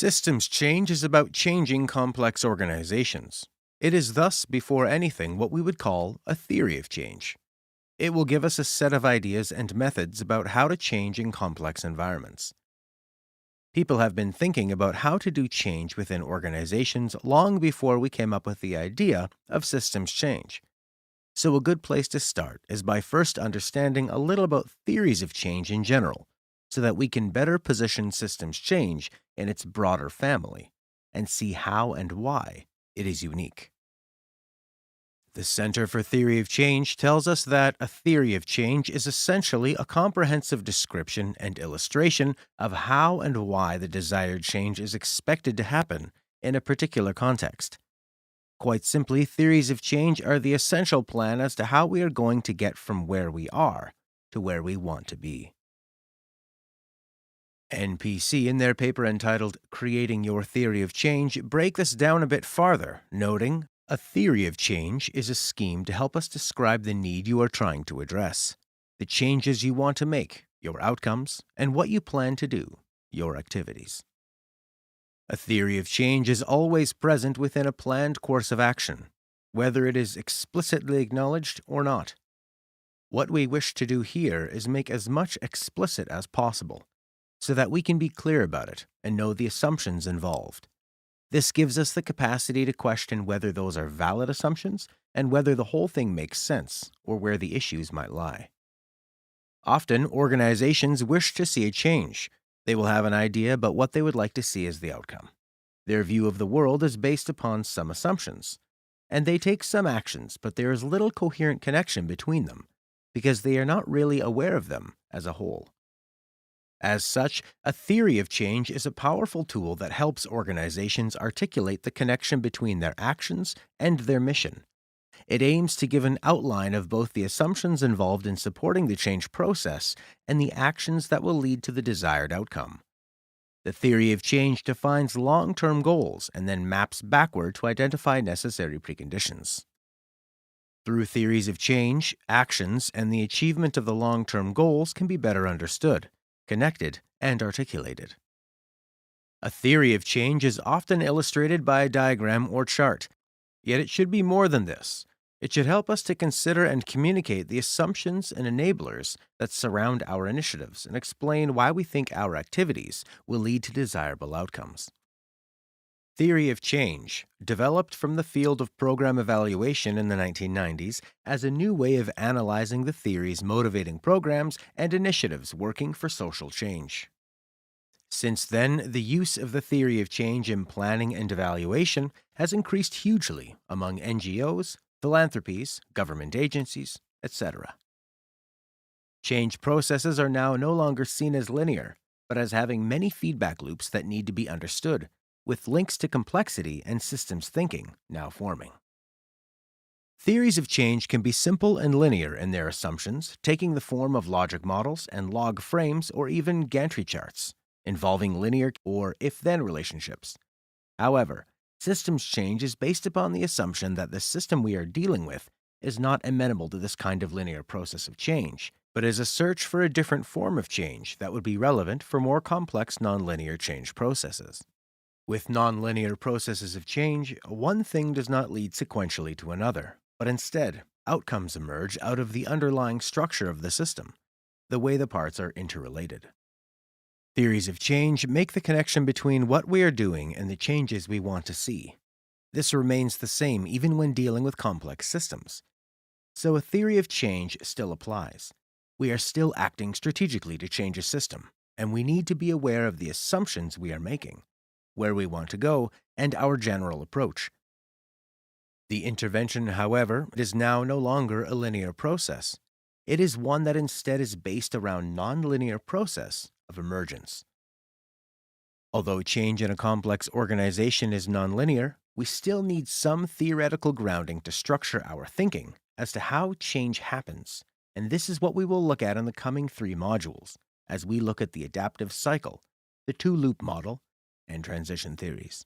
Systems change is about changing complex organizations. It is thus, before anything, what we would call a theory of change. It will give us a set of ideas and methods about how to change in complex environments. People have been thinking about how to do change within organizations long before we came up with the idea of systems change. So, a good place to start is by first understanding a little about theories of change in general, so that we can better position systems change in its broader family and see how and why it is unique. The Center for Theory of Change tells us that a theory of change is essentially a comprehensive description and illustration of how and why the desired change is expected to happen in a particular context. Quite simply, theories of change are the essential plan as to how we are going to get from where we are to where we want to be. NPC, in their paper entitled Creating Your Theory of Change, break this down a bit farther, noting, a theory of change is a scheme to help us describe the need you are trying to address, the changes you want to make, your outcomes, and what you plan to do, your activities. A theory of change is always present within a planned course of action, whether it is explicitly acknowledged or not. What we wish to do here is make as much explicit as possible, so that we can be clear about it and know the assumptions involved. This gives us the capacity to question whether those are valid assumptions and whether the whole thing makes sense or where the issues might lie. Often, organizations wish to see a change. They will have an idea about what they would like to see as the outcome. Their view of the world is based upon some assumptions, and they take some actions, but there is little coherent connection between them because they are not really aware of them as a whole. As such, a theory of change is a powerful tool that helps organizations articulate the connection between their actions and their mission. It aims to give an outline of both the assumptions involved in supporting the change process and the actions that will lead to the desired outcome. The theory of change defines long-term goals and then maps backward to identify necessary preconditions. Through theories of change, actions and the achievement of the long-term goals can be better understood, connected, and articulated. A theory of change is often illustrated by a diagram or chart, yet it should be more than this. It should help us to consider and communicate the assumptions and enablers that surround our initiatives and explain why we think our activities will lead to desirable outcomes. Theory of change developed from the field of program evaluation in the 1990s as a new way of analyzing the theories motivating programs and initiatives working for social change. Since then, the use of the theory of change in planning and evaluation has increased hugely among NGOs, philanthropies, government agencies, etc. Change processes are now no longer seen as linear, but as having many feedback loops that need to be understood, with links to complexity and systems thinking now forming. Theories of change can be simple and linear in their assumptions, taking the form of logic models and log frames or even gantry charts, involving linear or if-then relationships. However, systems change is based upon the assumption that the system we are dealing with is not amenable to this kind of linear process of change, but is a search for a different form of change that would be relevant for more complex nonlinear change processes. With nonlinear processes of change, one thing does not lead sequentially to another, but instead, outcomes emerge out of the underlying structure of the system, the way the parts are interrelated. Theories of change make the connection between what we are doing and the changes we want to see. This remains the same even when dealing with complex systems. So a theory of change still applies. We are still acting strategically to change a system, and we need to be aware of the assumptions we are making, where we want to go, and our general approach. The intervention, however, is now no longer a linear process. It is one that instead is based around nonlinear process of emergence. Although change in a complex organization is nonlinear, we still need some theoretical grounding to structure our thinking as to how change happens, and this is what we will look at in the coming 3 modules, as we look at the adaptive cycle, the two-loop model, and transition theories.